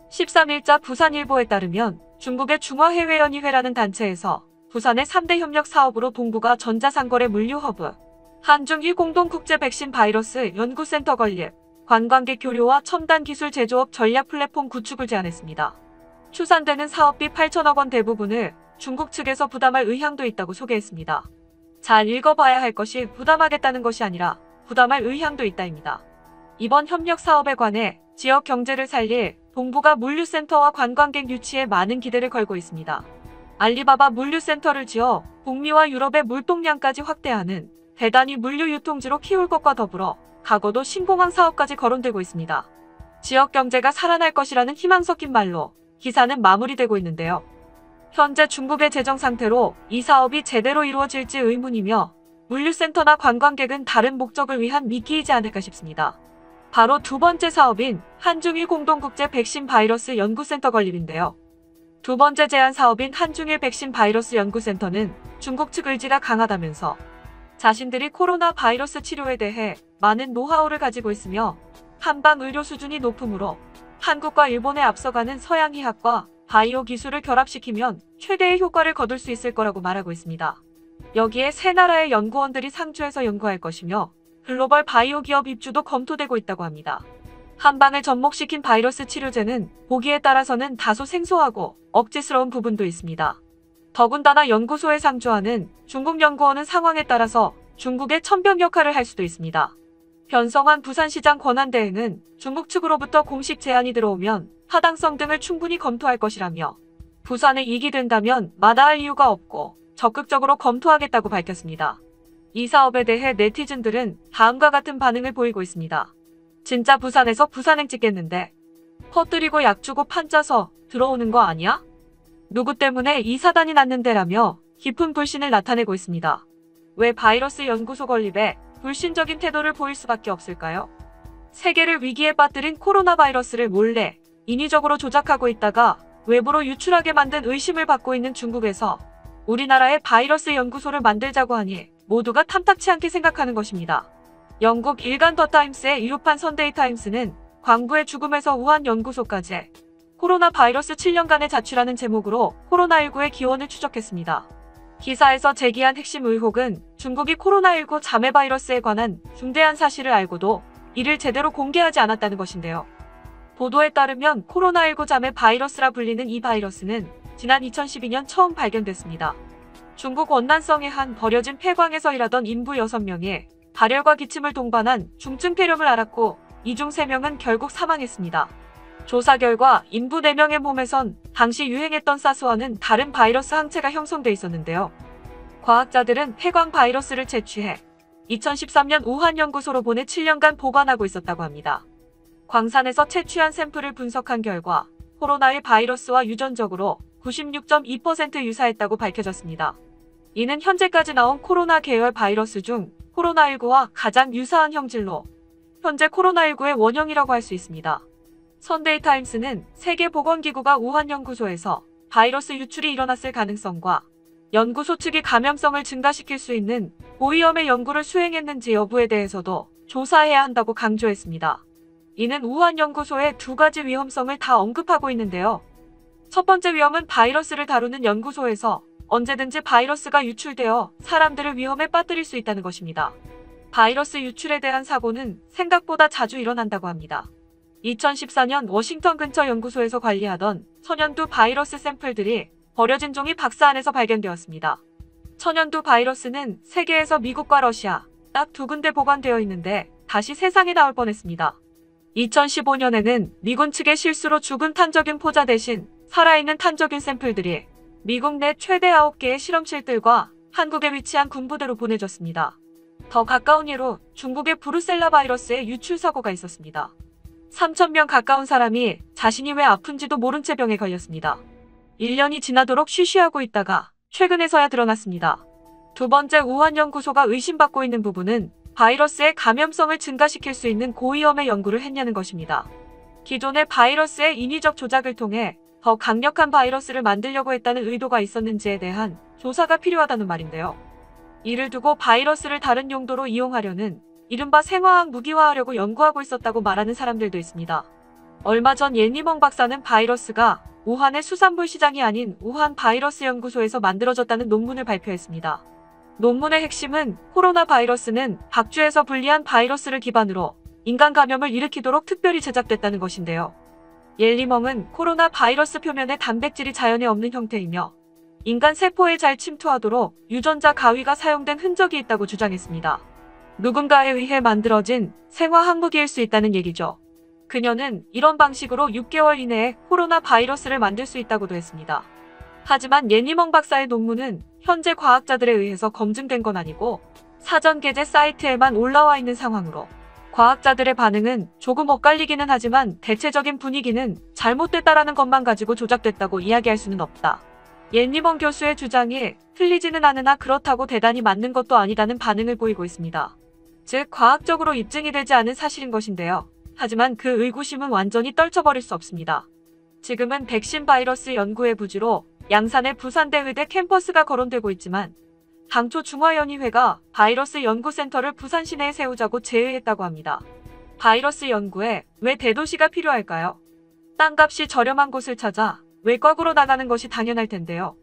13일자 부산일보에 따르면 중국의 중화해외연의회라는 단체에서 부산의 3대 협력 사업으로 동북아 전자상거래 물류 허브, 한중일 공동국제 백신 바이러스 연구센터 건립, 관광객 교류와 첨단 기술 제조업 전략 플랫폼 구축을 제안했습니다. 추산되는 사업비 8천억 원 대부분을 중국 측에서 부담할 의향도 있다고 소개했습니다. 잘 읽어봐야 할 것이 부담하겠다는 것이 아니라 부담할 의향도 있다입니다. 이번 협력 사업에 관해 지역 경제를 살릴 동북아 물류센터와 관광객 유치에 많은 기대를 걸고 있습니다. 알리바바 물류센터를 지어 북미와 유럽의 물동량까지 확대하는 대단위 물류 유통지로 키울 것과 더불어 과거도 신공항 사업까지 거론되고 있습니다. 지역 경제가 살아날 것이라는 희망 섞인 말로 기사는 마무리되고 있는데요. 현재 중국의 재정 상태로 이 사업이 제대로 이루어질지 의문이며 물류센터나 관광객은 다른 목적을 위한 미끼이지 않을까 싶습니다. 바로 두 번째 사업인 한중일 공동국제 백신 바이러스 연구센터 건립인데요. 두 번째 제안 사업인 한중일 백신 바이러스 연구센터는 중국 측 의지가 강하다면서 자신들이 코로나 바이러스 치료에 대해 많은 노하우를 가지고 있으며 한방 의료 수준이 높으므로 한국과 일본에 앞서가는 서양의학과 바이오 기술을 결합시키면 최대의 효과를 거둘 수 있을 거라고 말하고 있습니다. 여기에 세 나라의 연구원들이 상주해서 연구할 것이며 글로벌 바이오 기업 입주도 검토되고 있다고 합니다. 한방을 접목시킨 바이러스 치료제는 보기에 따라서는 다소 생소하고 억지스러운 부분도 있습니다. 더군다나 연구소에 상주하는 중국 연구원은 상황에 따라서 중국의 천병 역할을 할 수도 있습니다. 변성환 부산시장 권한대행은 중국 측으로부터 공식 제안이 들어오면 타당성 등을 충분히 검토할 것이라며 부산에 이익이 된다면 마다할 이유가 없고 적극적으로 검토하겠다고 밝혔습니다. 이 사업에 대해 네티즌들은 다음과 같은 반응을 보이고 있습니다. 진짜 부산에서 부산행 찍겠는데 퍼뜨리고 약 주고 판 짜서 들어오는 거 아니야? 누구 때문에 이 사단이 났는데라며 깊은 불신을 나타내고 있습니다. 왜 바이러스 연구소 건립에 불신적인 태도를 보일 수밖에 없을까요? 세계를 위기에 빠뜨린 코로나 바이러스를 몰래 인위적으로 조작하고 있다가 외부로 유출하게 만든 의심을 받고 있는 중국에서 우리나라의 바이러스 연구소를 만들자고 하니 모두가 탐탁치 않게 생각하는 것입니다. 영국 일간 더 타임스의 이유판 선데이 타임스는 광부의 죽음에서 우한 연구소까지 코로나 바이러스 7년간의 자취라는 제목으로 코로나19의 기원을 추적했습니다. 기사에서 제기한 핵심 의혹은 중국이 코로나19 자매 바이러스에 관한 중대한 사실을 알고도 이를 제대로 공개하지 않았다는 것인데요. 보도에 따르면 코로나19 자매 바이러스라 불리는 이 바이러스는 지난 2012년 처음 발견됐습니다. 중국 원난성의 한 버려진 폐광에서 일하던 인부 6명이 발열과 기침을 동반한 중증 폐렴을 앓았고 이 중 3명은 결국 사망했습니다. 조사 결과 인부 4명의 몸에선 당시 유행했던 사스와는 다른 바이러스 항체가 형성돼 있었는데요. 과학자들은 폐광 바이러스를 채취해 2013년 우한 연구소로 보내 7년간 보관하고 있었다고 합니다. 광산에서 채취한 샘플을 분석한 결과 코로나1 바이러스와 유전적으로 96.2% 유사했다고 밝혀졌습니다. 이는 현재까지 나온 코로나 계열 바이러스 중 코로나19와 가장 유사한 형질로 현재 코로나19의 원형이라고 할 수 있습니다. 선데이 타임스는 세계보건기구가 우한 연구소에서 바이러스 유출이 일어났을 가능성과 연구소 측이 감염성을 증가시킬 수 있는 고위험의 연구를 수행했는지 여부에 대해서도 조사해야 한다고 강조했습니다. 이는 우한 연구소의 두 가지 위험성을 다 언급하고 있는데요. 첫 번째 위험은 바이러스를 다루는 연구소에서 언제든지 바이러스가 유출되어 사람들을 위험에 빠뜨릴 수 있다는 것입니다. 바이러스 유출에 대한 사고는 생각보다 자주 일어난다고 합니다. 2014년 워싱턴 근처 연구소에서 관리하던 천연두 바이러스 샘플들이 버려진 종이 박스 안에서 발견되었습니다. 천연두 바이러스는 세계에서 미국과 러시아 딱 두 군데 보관되어 있는데 다시 세상에 나올 뻔했습니다. 2015년에는 미군 측의 실수로 죽은 탄저균 포자 대신 살아있는 탄저균 샘플들이 미국 내 최대 9개의 실험실들과 한국에 위치한 군부대로 보내졌습니다. 더 가까운 예로 중국의 브루셀라 바이러스의 유출 사고가 있었습니다. 3,000명 가까운 사람이 자신이 왜 아픈지도 모른 채 병에 걸렸습니다. 1년이 지나도록 쉬쉬하고 있다가 최근에서야 드러났습니다. 두 번째 우한 연구소가 의심받고 있는 부분은 바이러스의 감염성을 증가시킬 수 있는 고위험의 연구를 했냐는 것입니다. 기존의 바이러스의 인위적 조작을 통해 더 강력한 바이러스를 만들려고 했다는 의도가 있었는지에 대한 조사가 필요하다는 말인데요. 이를 두고 바이러스를 다른 용도로 이용하려는 이른바 생화학 무기화하려고 연구하고 있었다고 말하는 사람들도 있습니다. 얼마 전 옌리멍 박사는 바이러스가 우한의 수산물 시장이 아닌 우한 바이러스 연구소에서 만들어졌다는 논문을 발표했습니다. 논문의 핵심은 코로나 바이러스는 박쥐에서 분리한 바이러스를 기반으로 인간 감염을 일으키도록 특별히 제작됐다는 것인데요. 옌리멍은 코로나 바이러스 표면에 단백질이 자연에 없는 형태이며 인간 세포에 잘 침투하도록 유전자 가위가 사용된 흔적이 있다고 주장했습니다. 누군가에 의해 만들어진 생화 항무기일 수 있다는 얘기죠. 그녀는 이런 방식으로 6개월 이내에 코로나 바이러스를 만들 수 있다고도 했습니다. 하지만 옌리멍 박사의 논문은 현재 과학자들에 의해서 검증된 건 아니고 사전 게재 사이트에만 올라와 있는 상황으로 과학자들의 반응은 조금 엇갈리기는 하지만 대체적인 분위기는 잘못됐다라는 것만 가지고 조작됐다고 이야기할 수는 없다. 옌리멍 교수의 주장이 틀리지는 않으나 그렇다고 대단히 맞는 것도 아니다는 반응을 보이고 있습니다. 즉 과학적으로 입증이 되지 않은 사실인 것인데요. 하지만 그 의구심은 완전히 떨쳐버릴 수 없습니다. 지금은 백신 바이러스 연구의 부지로 양산의 부산대 의대 캠퍼스가 거론되고 있지만 당초 중화연희회가 바이러스 연구센터를 부산 시내에 세우자고 제의했다고 합니다. 바이러스 연구에 왜 대도시가 필요할까요? 땅값이 저렴한 곳을 찾아 외곽으로 나가는 것이 당연할 텐데요.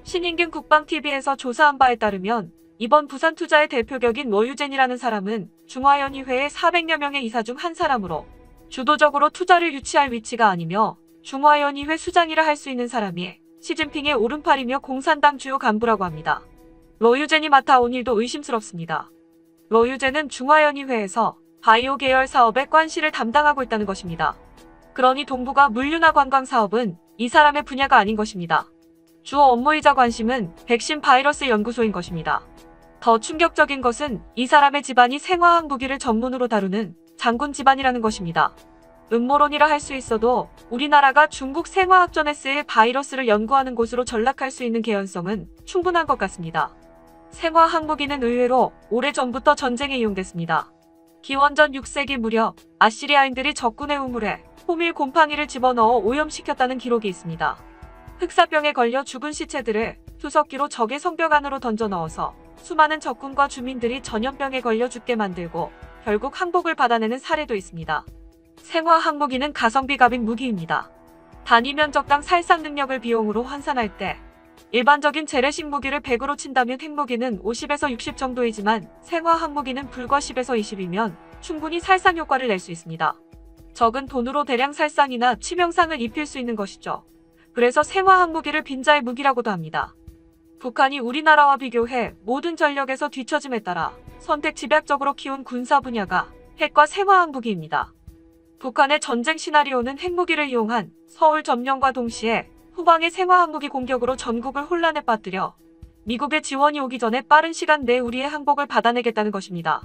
신인균 국방TV에서 조사한 바에 따르면 이번 부산 투자의 대표격인 노유젠이라는 사람은 중화연희회의 400여 명의 이사 중 한 사람으로 주도적으로 투자를 유치할 위치가 아니며 중화연희회 수장이라 할 수 있는 사람이 시진핑의 오른팔이며 공산당 주요 간부라고 합니다. 노유젠이 맡아온 일도 의심스럽습니다. 노유젠은 중화연희회에서 바이오 계열 사업의 관시를 담당하고 있다는 것입니다. 그러니 동북아 물류나 관광 사업은 이 사람의 분야가 아닌 것입니다. 주어 업무이자 관심은 백신 바이러스 연구소인 것입니다. 더 충격적인 것은 이 사람의 집안이 생화학 무기를 전문으로 다루는 장군 집안이라는 것입니다. 음모론이라 할 수 있어도 우리나라가 중국 생화학전에 쓰일 바이러스를 연구하는 곳으로 전락할 수 있는 개연성은 충분한 것 같습니다. 생화학 무기는 의외로 오래전부터 전쟁에 이용됐습니다. 기원전 6세기 무렵 아시리아인들이 적군의 우물에 호밀 곰팡이를 집어넣어 오염시켰다는 기록이 있습니다. 흑사병에 걸려 죽은 시체들을 투석기로 적의 성벽 안으로 던져 넣어서 수많은 적군과 주민들이 전염병에 걸려 죽게 만들고 결국 항복을 받아내는 사례도 있습니다. 생화학 무기는 가성비 갑인 무기입니다. 단위 면적당 살상 능력을 비용으로 환산할 때 일반적인 재래식 무기를 100으로 친다면 핵무기는 50에서 60 정도이지만 생화학 무기는 불과 10에서 20이면 충분히 살상 효과를 낼 수 있습니다. 적은 돈으로 대량 살상이나 치명상을 입힐 수 있는 것이죠. 그래서 생화학 무기를 빈자의 무기라고도 합니다. 북한이 우리나라와 비교해 모든 전력에서 뒤처짐에 따라 선택 집약적으로 키운 군사 분야가 핵과 생화학 무기입니다. 북한의 전쟁 시나리오는 핵무기를 이용한 서울 점령과 동시에 후방의 생화학 무기 공격으로 전국을 혼란에 빠뜨려 미국의 지원이 오기 전에 빠른 시간 내에 우리의 항복을 받아내겠다는 것입니다.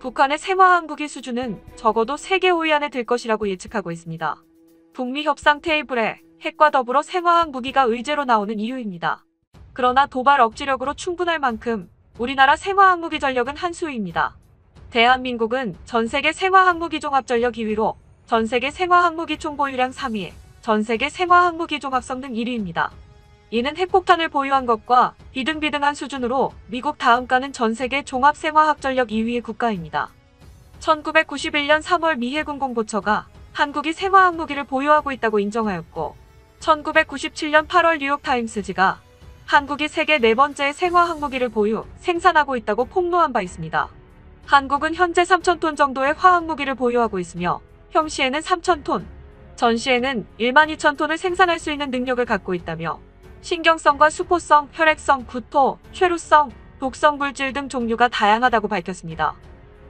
북한의 생화학 무기 수준은 적어도 세계 5위 안에 들 것이라고 예측하고 있습니다. 북미 협상 테이블에 핵과 더불어 생화학 무기가 의제로 나오는 이유입니다. 그러나 도발 억지력으로 충분할 만큼 우리나라 생화학 무기 전력은 한 수위입니다. 대한민국은 전세계 생화학 무기 종합 전력 2위로 전세계 생화학 무기 총보유량 3위, 전세계 생화학 무기 종합성 등 1위입니다. 이는 핵폭탄을 보유한 것과 비등비등한 수준으로 미국 다음가는 전세계 종합 생화학 전력 2위의 국가입니다. 1991년 3월 미 해군 공보처가 한국이 생화학 무기를 보유하고 있다고 인정하였고 1997년 8월 뉴욕타임스지가 한국이 세계 네 번째의 생화학 무기를 보유, 생산하고 있다고 폭로한 바 있습니다. 한국은 현재 3,000톤 정도의 화학 무기를 보유하고 있으며 평시에는 3,000톤, 전시에는 12,000톤을 생산할 수 있는 능력을 갖고 있다며 신경성과 수포성, 혈액성, 구토, 최루성, 독성 물질 등 종류가 다양하다고 밝혔습니다.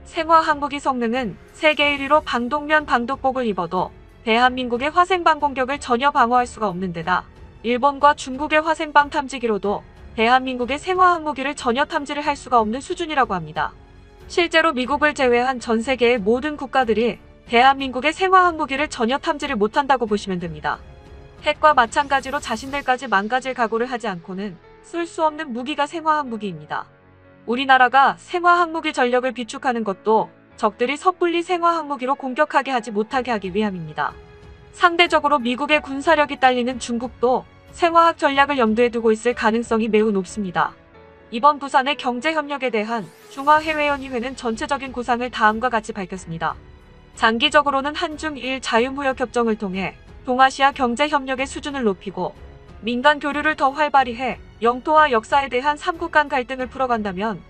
생화학 무기 성능은 세계 1위로 방독면 방독복을 입어도 대한민국의 화생방 공격을 전혀 방어할 수가 없는 데다 일본과 중국의 화생방 탐지기로도 대한민국의 생화학 무기를 전혀 탐지를 할 수가 없는 수준이라고 합니다. 실제로 미국을 제외한 전 세계의 모든 국가들이 대한민국의 생화학 무기를 전혀 탐지를 못한다고 보시면 됩니다. 핵과 마찬가지로 자신들까지 망가질 각오를 하지 않고는 쓸 수 없는 무기가 생화학 무기입니다. 우리나라가 생화학 무기 전력을 비축하는 것도 적들이 섣불리 생화학 무기로 공격하게 하지 못하게 하기 위함입니다. 상대적으로 미국의 군사력이 딸리는 중국도 생화학 전략을 염두에 두고 있을 가능성이 매우 높습니다. 이번 부산의 경제협력에 대한 중화해외연의회는 전체적인 구상을 다음과 같이 밝혔습니다. 장기적으로는 한중일 자유무역협정을 통해 동아시아 경제협력의 수준을 높이고 민간 교류를 더 활발히 해 영토와 역사에 대한 3국 간 갈등을 풀어간다면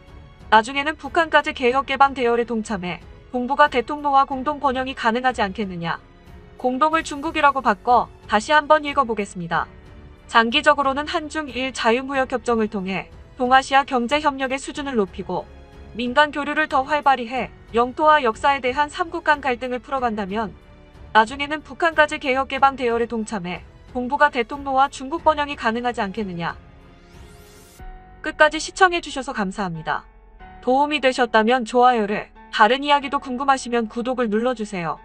나중에는 북한까지 개혁개방 대열에 동참해 동북아 대통로와 공동 번영이 가능하지 않겠느냐. 공동을 중국이라고 바꿔 다시 한번 읽어보겠습니다. 장기적으로는 한중일 자유무역협정을 통해 동아시아 경제협력의 수준을 높이고 민간 교류를 더 활발히 해 영토와 역사에 대한 3국 간 갈등을 풀어간다면 나중에는 북한까지 개혁개방 대열에 동참해 동북아 대통로와 중국 번영이 가능하지 않겠느냐. 끝까지 시청해주셔서 감사합니다. 도움이 되셨다면 좋아요를, 다른 이야기도 궁금하시면 구독을 눌러주세요.